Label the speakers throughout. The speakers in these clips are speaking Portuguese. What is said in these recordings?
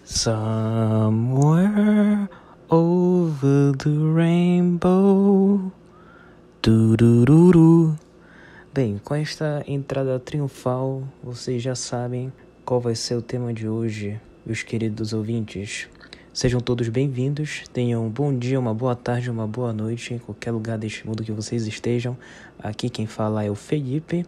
Speaker 1: Somewhere over the rainbow. Turururu. Bem, com esta entrada triunfal, vocês já sabem qual vai ser o tema de hoje, meus queridos ouvintes. Sejam todos bem-vindos, tenham um bom dia, uma boa tarde, uma boa noite, em qualquer lugar deste mundo que vocês estejam. Aqui quem fala é o Felipe.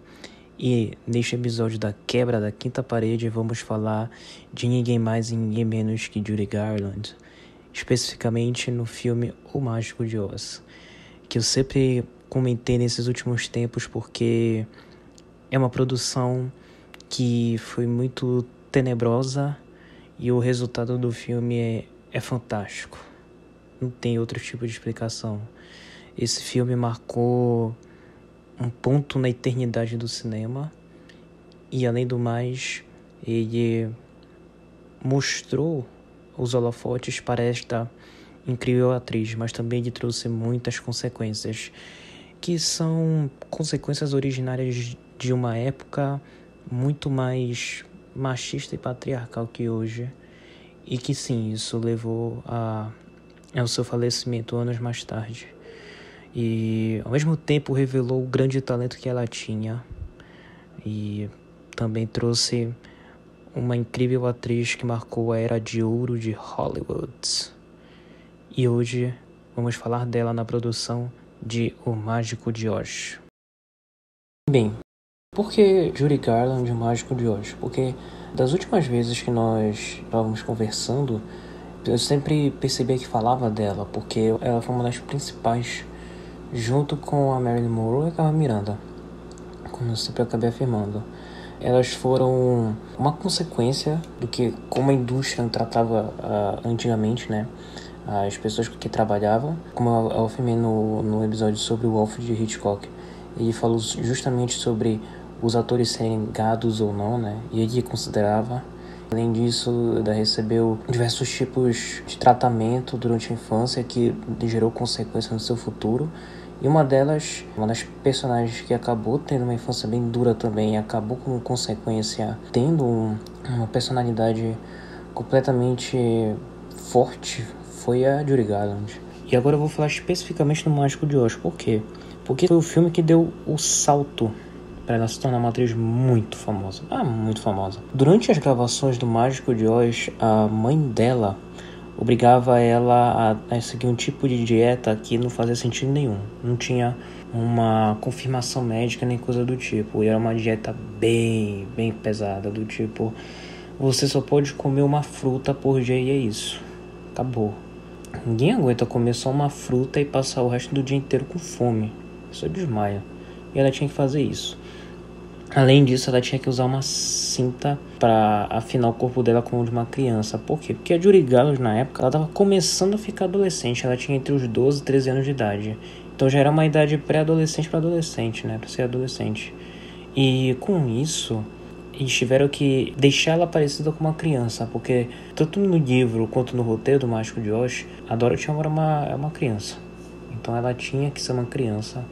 Speaker 1: E neste episódio da quebra da quinta parede vamos falar de ninguém mais e ninguém menos que Judy Garland, especificamente no filme O Mágico de Oz, que eu sempre comentei nesses últimos tempos porque é uma produção que foi muito tenebrosa e o resultado do filme é fantástico. Não tem outro tipo de explicação. Esse filme marcou um ponto na eternidade do cinema e, além do mais, ele mostrou os holofotes para esta incrível atriz, mas também lhe trouxe muitas consequências, que são consequências originárias de uma época muito mais machista e patriarcal que hoje, e que sim, isso levou ao seu falecimento anos mais tarde. E ao mesmo tempo revelou o grande talento que ela tinha e também trouxe uma incrível atriz que marcou a era de ouro de Hollywood. E hoje vamos falar dela na produção de O Mágico de Oz. Bem, por que Judy Garland, O Mágico de Oz? Porque das últimas vezes que nós estávamos conversando, eu sempre percebia que falava dela, porque ela foi uma das principais, junto com a Marilyn Monroe e a Carmen Miranda, como eu sempre acabei afirmando. Elas foram uma consequência do que, como a indústria tratava antigamente, né, as pessoas que trabalhavam, como eu afirmei no episódio sobre o Alfred Hitchcock. Ele falou justamente sobre os atores serem gados ou não, né, e ele considerava. Além disso, ela recebeu diversos tipos de tratamento durante a infância que gerou consequências no seu futuro. E uma das personagens que acabou tendo uma infância bem dura também e acabou como consequência tendo uma personalidade completamente forte foi a Judy Garland. E agora eu vou falar especificamente no Mágico de Oz. Por quê? Porque foi o filme que deu o salto para ela se tornar uma atriz muito famosa. Muito famosa. Durante as gravações do Mágico de Oz, a mãe dela obrigava ela a seguir um tipo de dieta que não fazia sentido nenhum. Não tinha uma confirmação médica nem coisa do tipo. E era uma dieta bem pesada, do tipo, você só pode comer uma fruta por dia e é isso. Acabou. Ninguém aguenta comer só uma fruta e passar o resto do dia inteiro com fome. Isso desmaia. E ela tinha que fazer isso. Além disso, ela tinha que usar uma cinta para afinar o corpo dela como o de uma criança. Por quê? Porque a Judy Garland, na época, ela estava começando a ficar adolescente. Ela tinha entre os 12 e 13 anos de idade. Então já era uma idade pré-adolescente para adolescente, né? Para ser adolescente. E com isso, eles tiveram que deixar ela parecida com uma criança. Porque tanto no livro quanto no roteiro do Mágico de Oz, a Dorothy era uma criança. Então ela tinha que ser uma criança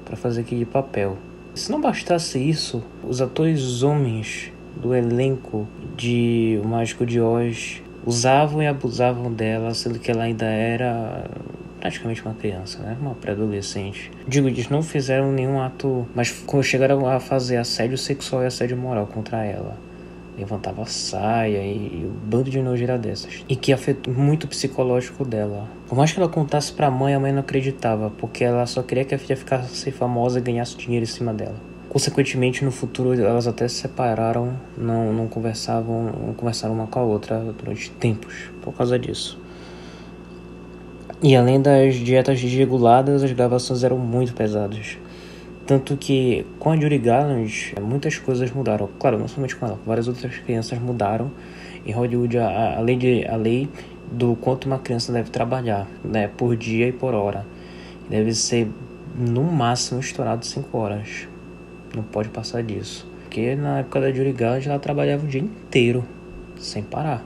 Speaker 1: para fazer aquele papel. Se não bastasse isso, os atores homens do elenco de O Mágico de Oz usavam e abusavam dela, sendo que ela ainda era praticamente uma criança, né? Uma pré-adolescente. Digo, eles não fizeram nenhum ato, mas chegaram a fazer assédio sexual e assédio moral contra ela. Levantava a saia e um bando de nojeira dessas. E que afetou muito o psicológico dela. Por mais que ela contasse pra mãe, a mãe não acreditava, porque ela só queria que a filha ficasse famosa e ganhasse dinheiro em cima dela. Consequentemente, no futuro, elas até se separaram, não conversaram uma com a outra durante tempos, por causa disso. E além das dietas desreguladas, as gravações eram muito pesadas. Tanto que com a Judy Garland muitas coisas mudaram. Claro, não somente com ela, várias outras crianças mudaram. Em Hollywood a lei do quanto uma criança deve trabalhar, né, por dia e por hora. Deve ser no máximo estourado 5 horas. Não pode passar disso. Porque na época da Judy Garland ela trabalhava o dia inteiro, sem parar.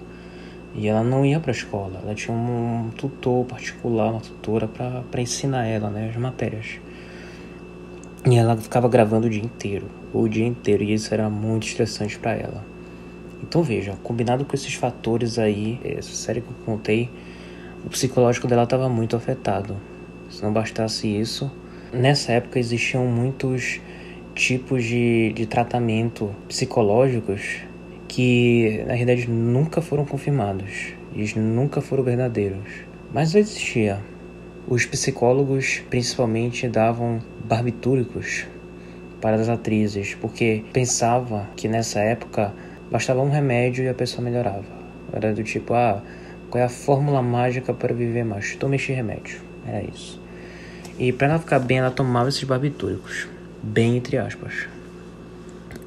Speaker 1: E ela não ia pra escola. Ela tinha um tutor particular, uma tutora para ensinar ela, né, as matérias. E ela ficava gravando o dia inteiro, e isso era muito estressante para ela. Então veja, combinado com esses fatores aí, essa série que eu contei, o psicológico dela estava muito afetado. Se não bastasse isso, nessa época existiam muitos tipos de tratamento psicológicos que na realidade nunca foram confirmados, eles nunca foram verdadeiros, mas existia. Os psicólogos principalmente davam barbitúricos para as atrizes, porque pensava que nessa época bastava um remédio e a pessoa melhorava. Era do tipo, qual é a fórmula mágica para viver mais? Tome este remédio. Era isso. E para ela ficar bem, ela tomava esses barbitúricos. Bem entre aspas.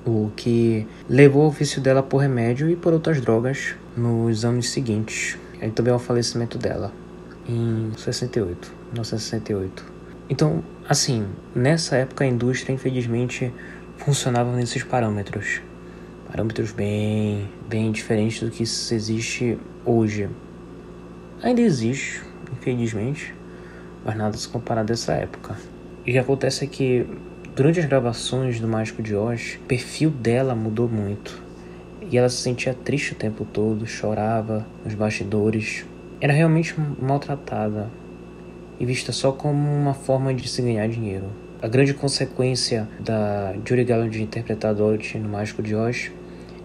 Speaker 1: O que levou ao vício dela por remédio e por outras drogas nos anos seguintes. E também ao falecimento dela em 1968. Então, assim, nessa época a indústria, infelizmente, funcionava nesses parâmetros. Parâmetros bem diferentes do que existe hoje. Ainda existe, infelizmente, mas nada se compara dessa época. E o que acontece é que, durante as gravações do Mágico de Oz, o perfil dela mudou muito. E ela se sentia triste o tempo todo, chorava nos bastidores. Era realmente maltratada e vista só como uma forma de se ganhar dinheiro. A grande consequência da Judy Garland interpretar a Dorothy no Mágico de Oz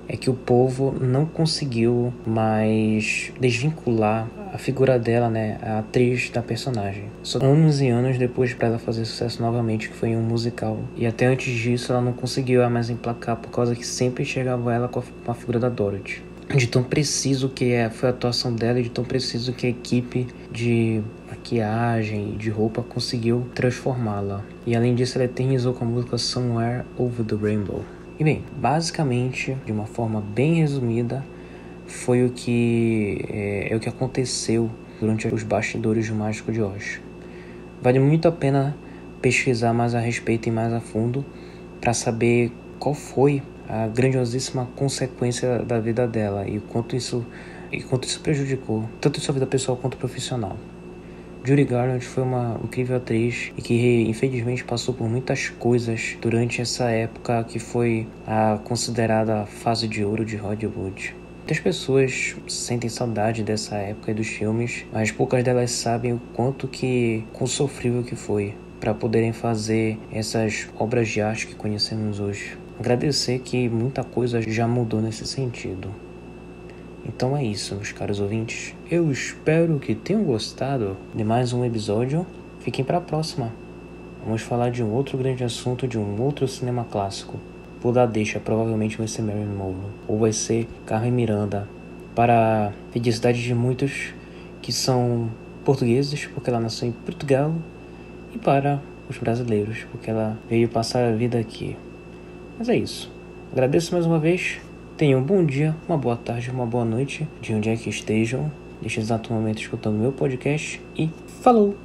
Speaker 1: é que o povo não conseguiu mais desvincular a figura dela, a atriz da personagem. Só anos e anos depois para ela fazer sucesso novamente, que foi em um musical. E até antes disso ela não conseguiu mais emplacar, por causa que sempre enxergava ela com a figura da Dorothy. De tão preciso que foi a atuação dela e de tão preciso que a equipe de maquiagem e de roupa conseguiu transformá-la. E além disso, ela eternizou com a música Somewhere Over the Rainbow. E bem, basicamente, de uma forma bem resumida, foi o que aconteceu durante os bastidores do Mágico de Oz. Vale muito a pena pesquisar mais a respeito e mais a fundo para saber qual foi a grandiosíssima consequência da vida dela e quanto isso prejudicou tanto sua vida pessoal quanto profissional. Judy Garland foi uma incrível atriz e que infelizmente passou por muitas coisas durante essa época que foi a considerada fase de ouro de Hollywood. Muitas pessoas sentem saudade dessa época e dos filmes, mas poucas delas sabem o quão sofrível que foi para poderem fazer essas obras de arte que conhecemos hoje. Agradecer que muita coisa já mudou nesse sentido. Então é isso, meus caros ouvintes. Eu espero que tenham gostado de mais um episódio. Fiquem para a próxima. Vamos falar de um outro grande assunto, de um outro cinema clássico. Vou dar deixa, provavelmente vai ser Marilyn Monroe, ou vai ser Carmen Miranda, para a felicidade de muitos que são portugueses, porque ela nasceu em Portugal, e para os brasileiros, porque ela veio passar a vida aqui. Mas é isso. Agradeço mais uma vez. Tenham um bom dia, uma boa tarde, uma boa noite, de onde é que estejam, neste exato momento escutando meu podcast, e falou!